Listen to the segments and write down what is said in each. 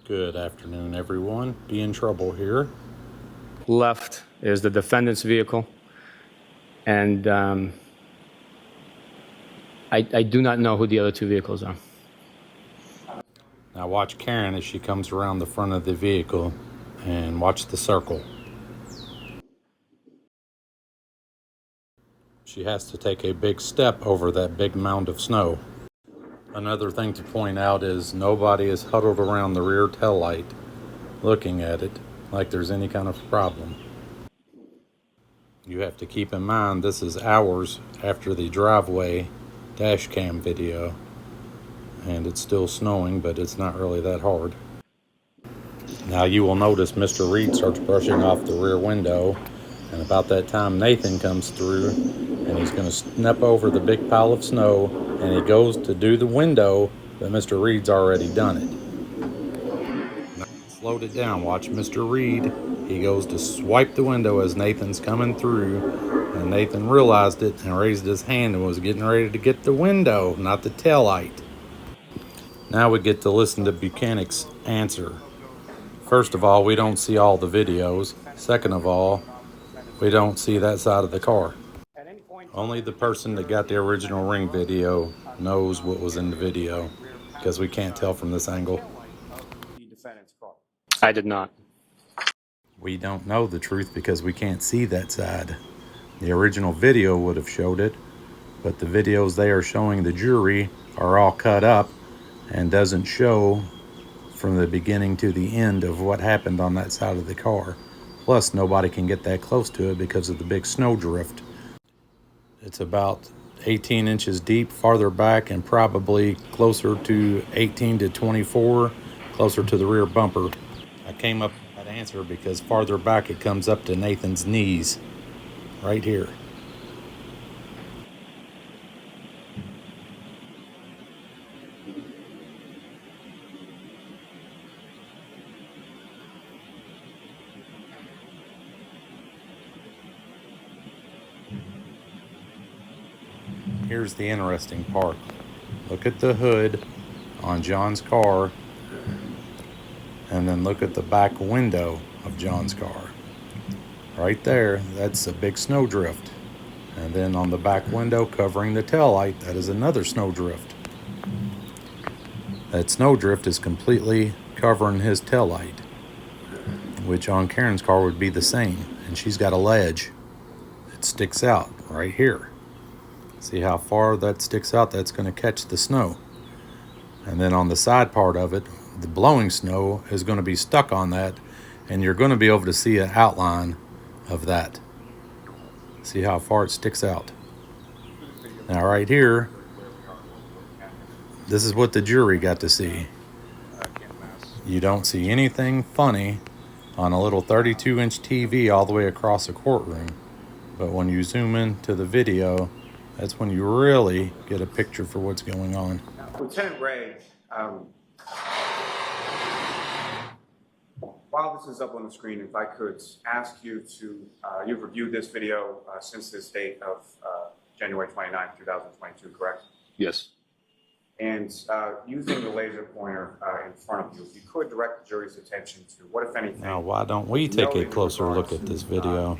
Good afternoon, everyone. Be in trouble here. Left is the defendant's vehicle, and I do not know who the other two vehicles are. Now watch Karen as she comes around the front of the vehicle, and watch the circle. She has to take a big step over that big mound of snow. Another thing to point out is nobody is huddled around the rear taillight looking at it like there's any kind of problem. You have to keep in mind this is hours after the driveway dash cam video, and it's still snowing, but it's not really that hard. Now you will notice Mr. Reed starts brushing off the rear window, and about that time Nathan comes through and he's going to step over the big pile of snow, and he goes to do the window, but Mr. Reed's already done it. Now, slowed it down. Watch Mr. Reed. He goes to swipe the window as Nathan's coming through, and Nathan realized it and raised his hand and was getting ready to get the window, not the taillight. Now we get to listen to Buchanan's answer. First of all, we don't see all the videos. Second of all, we don't see that side of the car. Only the person that got the original Ring video knows what was in the video, because we can't tell from this angle. I did not. We don't know the truth because we can't see that side. The original video would have showed it, but the videos they are showing the jury are all cut up and doesn't show from the beginning to the end of what happened on that side of the car. Plus, nobody can get that close to it because of the big snow drift. It's about 18 inches deep farther back and probably closer to 18 to 24, closer to the rear bumper. I came up with that answer because farther back it comes up to Nathan's knees, right here. Here's the interesting part. Look at the hood on John's car, and then look at the back window of John's car. Right there, that's a big snow drift. And then on the back window covering the taillight, that is another snow drift. That snow drift is completely covering his taillight, which on Karen's car would be the same. And she's got a ledge that sticks out right here. See how far that sticks out? That's going to catch the snow. And then on the side part of it, the blowing snow is going to be stuck on that, and you're going to be able to see an outline of that. See how far it sticks out. Now right here, this is what the jury got to see. You don't see anything funny on a little 32-inch TV all the way across the courtroom. But when you zoom into the video, that's when you really get a picture for what's going on. Lieutenant Ray, while this is up on the screen, if I could ask you to, you've reviewed this video since this date of January 29, 2022, correct? Yes. And using the laser pointer in front of you, if you could direct the jury's attention to what, if anything... Now, why don't we take a closer look at this video?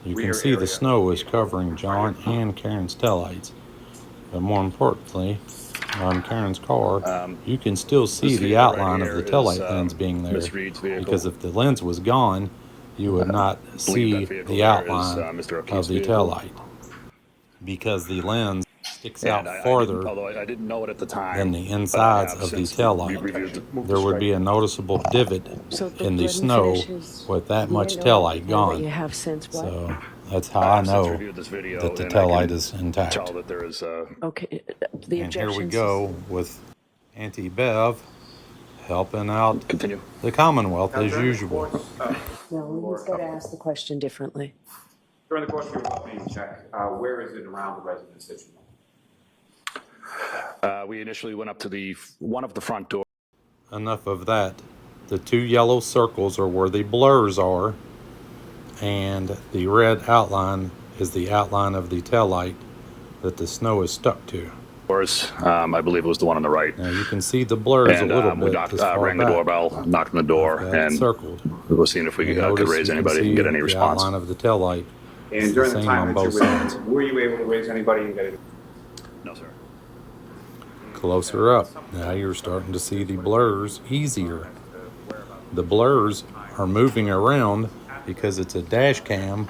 You can see the snow is covering John and Karen's taillights. But more importantly, on Karen's car, you can still see the outline of the taillight lens being there. Because if the lens was gone, you would not see the outline of the taillight. Because the lens sticks out farther I didn't know it at the time, than the insides of the taillight. There would be a noticeable divot in the snow with that much taillight gone. So that's how I know that the taillight is intact. Okay. And here we go with Auntie Bev helping out the Commonwealth as usual. No, he's got to ask the question differently. During the course of your well-being check, where is it around the residence that you know? We initially went up to one of the front doors. Enough of that. The two yellow circles are where the blurs are, and the red outline is the outline of the taillight that the snow is stuck to. doors. I believe it was the one on the right. Now you can see the blurs And a little we bit this far rang the back. doorbell, knocked on the door, Got it and circled. we were seeing if we And could notice raise you can anybody and see get any the response. outline of the taillight. It's And during the same time on that both you sides. were you able to raise anybody and get it? No, sir. Closer up. Now you're starting to see the blurs easier. The blurs are moving around because it's a dash cam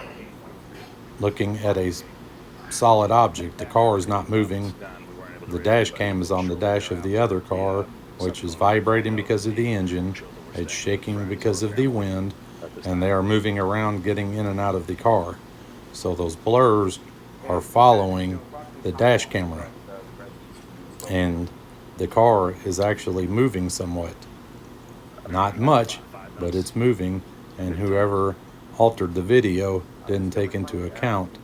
looking at a solid object. The car is not moving. The dash cam is on the dash of the other car, which is vibrating because of the engine. It's shaking because of the wind, and they are moving around, getting in and out of the car. So those blurs are following the dash camera, and the car is actually moving somewhat. Not much, but it's moving, and whoever altered the video didn't take into account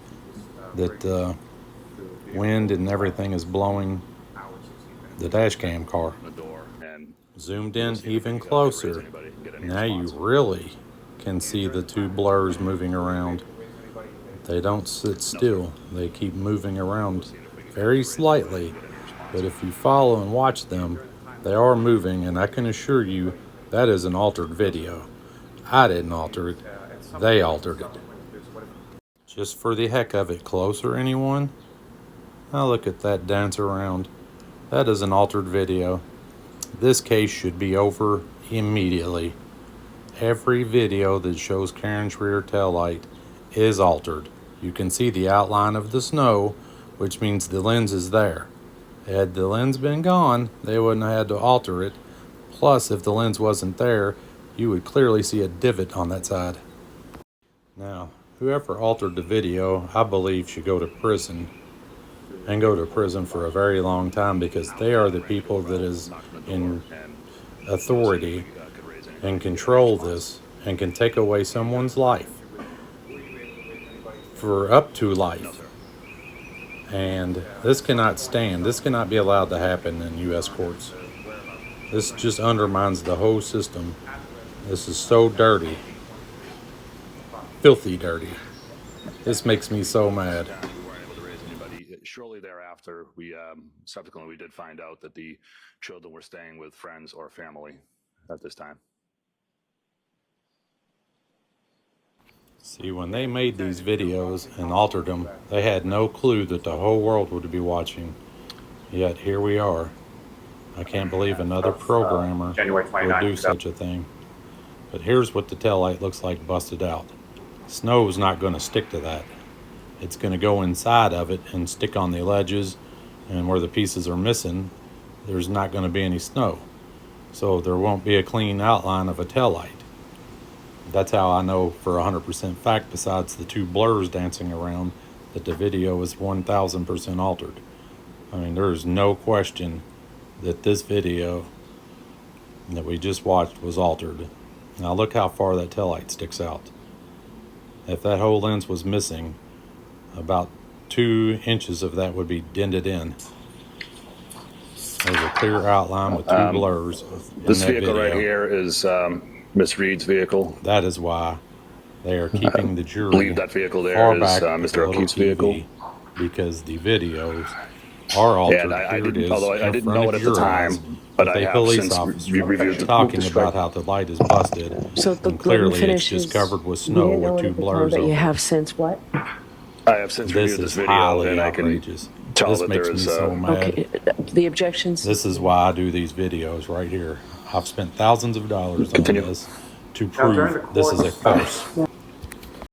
that wind and everything is blowing the dash cam car. Zoomed in even closer. Now you really can see the two blurs moving around. They don't sit still. They keep moving around very slightly, but if you follow and watch them, they are moving, and I can assure you that is an altered video. I didn't alter it. They altered it. Just for the heck of it, closer anyone? Now look at that dance around. That is an altered video. This case should be over immediately. Every video that shows Karen's rear taillight is altered. You can see the outline of the snow, which means the lens is there. Had the lens been gone, they wouldn't have had to alter it. Plus, if the lens wasn't there, you would clearly see a divot on that side. Now, whoever altered the video, I believe, should go to prison. And go to prison for a very long time, because they are the people that is in authority and control this and can take away someone's life for up to life. And this cannot stand. This cannot be allowed to happen in U.S. courts. This just undermines the whole system. This is so dirty. Filthy dirty. This makes me so mad. Shortly thereafter, we subsequently did find out that the children were staying with friends or family at this time. See, when they made these videos and altered them, they had no clue that the whole world would be watching. Yet here we are. I can't believe another programmer would do such a thing. But here's what the taillight looks like busted out. Snow's not going to stick to that. It's going to go inside of it and stick on the ledges, and where the pieces are missing, there's not going to be any snow. So there won't be a clean outline of a taillight. That's how I know for 100% fact, besides the two blurs dancing around, that the video is 1000% altered. I mean, there's no question that this video that we just watched was altered. Now look how far that taillight sticks out. If that whole lens was missing, about 2 inches of that would be dented in. There's a clear outline with two blurs. This vehicle right here is Miss Reed's vehicle. That is why they are keeping the jury. I believe that vehicle there far is back Mr. O'Keefe's vehicle. Because the videos are altered. And I Here it didn't, is although I in didn't front know of it at the your time, eyes, but with I a have police since officer reviewed the talking about how the light is busted. So And clearly it's just covered with snow with two blurs But over you it. have since what? I have since This reviewed this is video, highly and I can outrageous. tell This that makes there me is so mad. Okay, the objections? This is why I do these videos right here. I've spent thousands of dollars on Continue. this to Now, during prove the this is a course- farce.